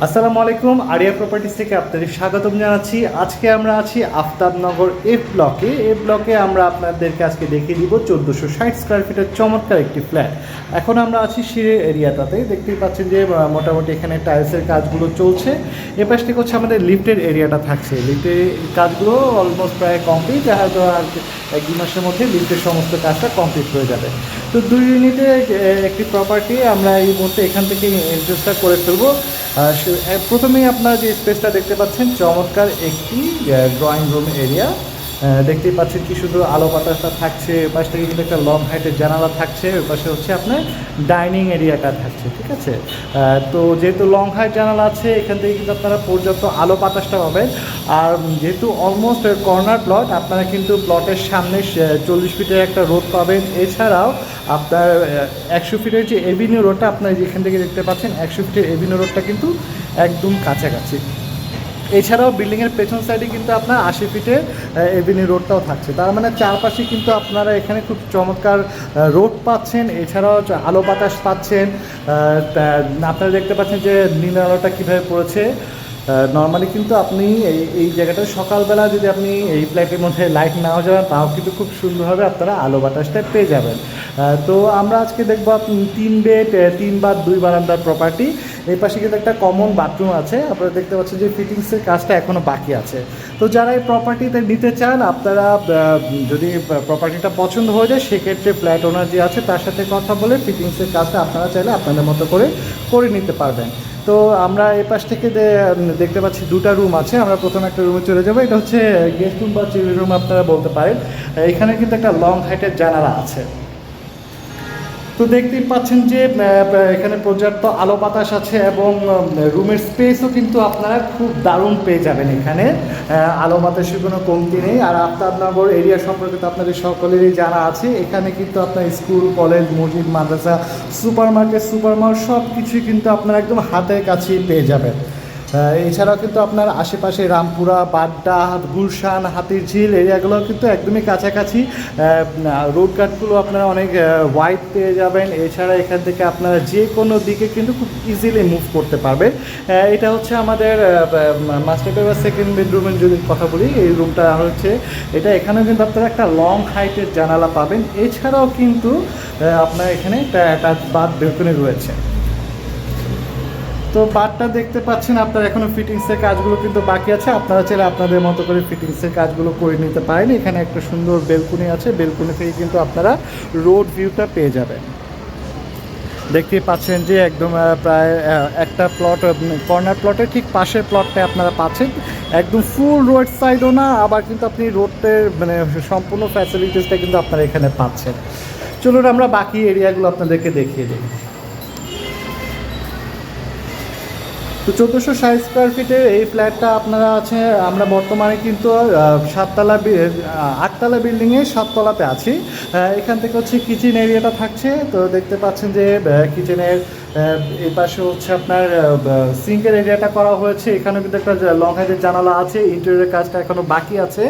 আসসালামু আলাইকুম, area properties থেকে আপনাদের স্বাগতম জানাচ্ছি। আজকে আমরা আছি আফতাবনগর এ ব্লকে আমরা আপনাদেরকে আজকে দেখিয়ে দিব 1460 স্কোয়ার ফিটের চমৎকার একটি ফ্ল্যাট। এখন আমরা আছি সিঁড়ির এরিয়াটাতে, দেখতেই পাচ্ছেন যে মোটামুটি এখানে টাইলসের কাজগুলো চলছে। এ পাশ থেকে হচ্ছে আমাদের লিফটের এরিয়াটা থাকছে। লিফটের কাজগুলো অলমোস্ট প্রায় কমপ্লিট, হয়তো আর 1-2 মাসের মধ্যে লিফটের সমস্ত কাজটা কমপ্লিট হয়ে যাবে। তো 2 ইউনিটের একটি প্রপার্টি আমরা এই মুহূর্তে এখান থেকে ইন্টারেস্টটা করে ফেলবো। প্রথমেই আপনারা যে স্পেসটা দেখতে পাচ্ছেন, চমৎকার একটি ড্রয়িং রুম এরিয়া। দেখতেই পাচ্ছেন কি সুন্দর আলো বাতাসটা থাকছে। পাশ থেকে কিন্তু একটা লং হাইটের জানালা থাকছে, ওই পাশে হচ্ছে আপনার ডাইনিং এরিয়াটা থাকছে, ঠিক আছে। তো যেহেতু লং হাইট জানালা আছে, এখান থেকে কিন্তু আপনারা পর্যাপ্ত আলো বাতাসটা পাবেন। আর যেহেতু অলমোস্ট কর্নার প্লট, আপনারা কিন্তু প্লটের সামনে 40 ফিটের একটা রোড পাবেন। এছাড়াও আপনার 100 ফিটের যে এভিনিউ রোডটা আপনারা যেখান থেকে দেখতে পাচ্ছেন, 100 ফিটের এভিনিউ রোডটা কিন্তু একদম কাছাকাছি। এছাড়াও বিল্ডিংয়ের পেছন সাইডে কিন্তু আপনার 80 ফিটের এভিনিউ রোডটাও থাকছে। তার মানে চারপাশে কিন্তু আপনারা এখানে খুব চমৎকার রোড পাচ্ছেন, এছাড়াও আলো বাতাস পাচ্ছেন। আপনারা দেখতে পাচ্ছেন যে নীল আলোটা কীভাবে পড়েছে। নর্মালি কিন্তু আপনি এই জায়গাটা সকালবেলা যদি আপনি এই ফ্ল্যাটের মধ্যে লাইট নাও যাবেন, তাও কিন্তু খুব সুন্দরভাবে আপনারা আলো বাতাসটা পেয়ে যাবেন। তো আমরা আজকে দেখবো 3 বেড 3 বাথ 2 বারান্দার প্রপার্টি। এই পাশে কিন্তু একটা কমন বাথরুম আছে। আপনারা দেখতে পাচ্ছেন যে ফিটিংসের কাজটা এখনও বাকি আছে। তো যারা এই প্রপার্টিতে নিতে চান, আপনারা যদি প্রপার্টিটা পছন্দ হয়ে যায়, সেক্ষেত্রে ফ্ল্যাট ওনার যে আছে তার সাথে কথা বলে ফিটিংসের কাজটা আপনারা চাইলে আপনাদের মতো করে নিতে পারবেন। তো আমরা এই পাশ থেকে দেখতে পাচ্ছি 2টা রুম আছে। আমরা প্রথম একটা রুমে চলে যাবো। এটা হচ্ছে গেস্ট রুম বা চিল রুম আপনারা বলতে পারেন। এখানে কিন্তু একটা লং হাইটের জানালা আছে। তো দেখতেই পাচ্ছেন যে এখানে পর্যাপ্ত আলো বাতাস আছে এবং রুমের স্পেসও কিন্তু আপনারা খুব দারুণ পেয়ে যাবেন। এখানে আলো বাতাসের কোনো কমতি নেই। আর আফতাবনগর এরিয়া সম্পর্কে তো আপনাদের সকলেরই জানা আছে। এখানে কিন্তু আপনার স্কুল, কলেজ, মসজিদ, মাদ্রাসা, সুপার মার্কেট সব কিছুই কিন্তু আপনারা একদম হাতের কাছেই পেয়ে যাবেন। এছাড়াও কিন্তু আপনার আশেপাশে রামপুরা, বাড্ডা, গুলশান, হাতিরঝিল এরিয়াগুলো কিন্তু একদমই কাছাকাছি। রোডঘাটগুলো আপনারা অনেক ওয়াইড পেয়ে যাবেন। এছাড়া এখান থেকে আপনারা যে কোনো দিকে কিন্তু খুব ইজিলি মুভ করতে পারবেন। এটা হচ্ছে আমাদের মাস্টার বেডরুম, সেকেন্ড বেডরুমের যদি কথা বলি, এই রুমটা হচ্ছে এটা। এখানেও কিন্তু আপনারা একটা লং হাইটের জানালা পাবেন। এছাড়াও কিন্তু আপনার এখানে একটা অ্যাটাচ বাথ বেলকনি রয়েছে। তো বাথটা দেখতে পাচ্ছেন, আপনার এখনও ফিটিংসের কাজগুলো কিন্তু বাকি আছে। আপনারা চাইলে আপনাদের মতো করে ফিটিংসের কাজগুলো করে নিতে পারেন। এখানে একটা সুন্দর বেলকুনি আছে, বেলকুনি থেকে কিন্তু আপনারা রোড ভিউটা পেয়ে যাবেন। দেখতেই পাচ্ছেন যে একদম প্রায় একটা প্লট, কর্নার প্লটের ঠিক পাশের প্লটটা আপনারা পাচ্ছেন। একদম ফুল রোড সাইডও না, আবার কিন্তু আপনি রোডের সম্পূর্ণ ফ্যাসিলিটিসটা কিন্তু আপনারা এখানে পাচ্ছেন। চলুন আমরা বাকি এরিয়াগুলো আপনাদেরকে দেখিয়ে দিই। তো 1460 স্কোয়ার ফিটের এই ফ্ল্যাটটা আপনারা আছে। আমরা বর্তমানে কিন্তু 8তলা বিল্ডিংয়ে 7তলাতে আছি। এখান থেকে হচ্ছে কিচেন এরিয়াটা থাকছে। তো দেখতে পাচ্ছেন যে কিচেনের এই পাশে হচ্ছে আপনার সিঙ্কের এরিয়াটা করা হয়েছে। এখানেও কিন্তু একটা লং হাইটের জানালা আছে। ইন্টেরিয়রের কাজটা এখনও বাকি আছে।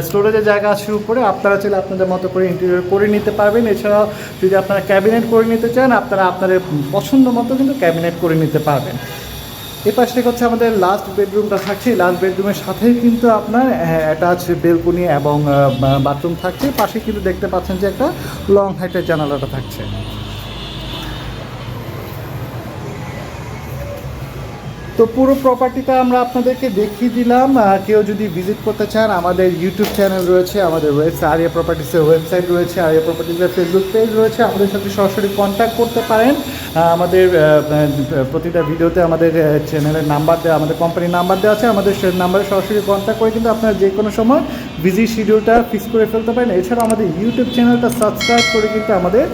স্টোরেজের জায়গা আছে উপরে, আপনারা চাইলে আপনাদের মতো করে ইন্টেরিয়র করে নিতে পারবেন। এছাড়াও যদি আপনারা ক্যাবিনেট করে নিতে চান, আপনারা আপনাদের পছন্দ মতো কিন্তু ক্যাবিনেট করে নিতে পারবেন। এই পাশ থেকে হচ্ছে আমাদের লাস্ট বেডরুমটা থাকছে। লাস্ট বেডরুমের সাথেই কিন্তু আপনার অ্যাটাচ বেলকনি এবং বাথরুম থাকছে। পাশে কিন্তু দেখতে পাচ্ছেন যে একটা লং হাইটের জানালাটা থাকছে। তো পুরো প্রপার্টিটা আমরা আপনাদেরকে দেখিয়ে দিলাম। কেউ যদি ভিজিট করতে চান, আমাদের ইউটিউব চ্যানেল রয়েছে, আমাদের ওয়েবসাইট আরিয়া প্রপার্টিসের ওয়েবসাইট রয়েছে, আরিয়া প্রপার্টিসের ফেসবুক পেজ রয়েছে। আমাদের সাথে সরাসরি কন্ট্যাক্ট করতে পারেন। আমাদের প্রতিটা ভিডিওতে আমাদের চ্যানেলের নাম্বার দেওয়া, আমাদের কোম্পানির নাম্বার দেওয়া আছে। আমাদের নাম্বারে সরাসরি কন্ট্যাক্ট করে কিন্তু আপনারা যে কোনো সময় ভিজিট শিডিউলটা ফিক্স করে ফেলতে পারেন। এছাড়া আমাদের ইউটিউব চ্যানেলটা সাবস্ক্রাইব করে কিন্তু আমাদের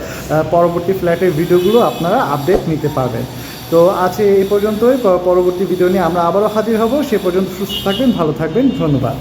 পরবর্তী ফ্ল্যাটের ভিডিওগুলো আপনারা আপডেট নিতে পারবেন। তো আছে এই পর্যন্তই। পরবর্তী ভিডিও নিয়ে আমরা আবারও হাজির হব। সে পর্যন্ত সুস্থ থাকবেন, ভালো থাকবেন। ধন্যবাদ।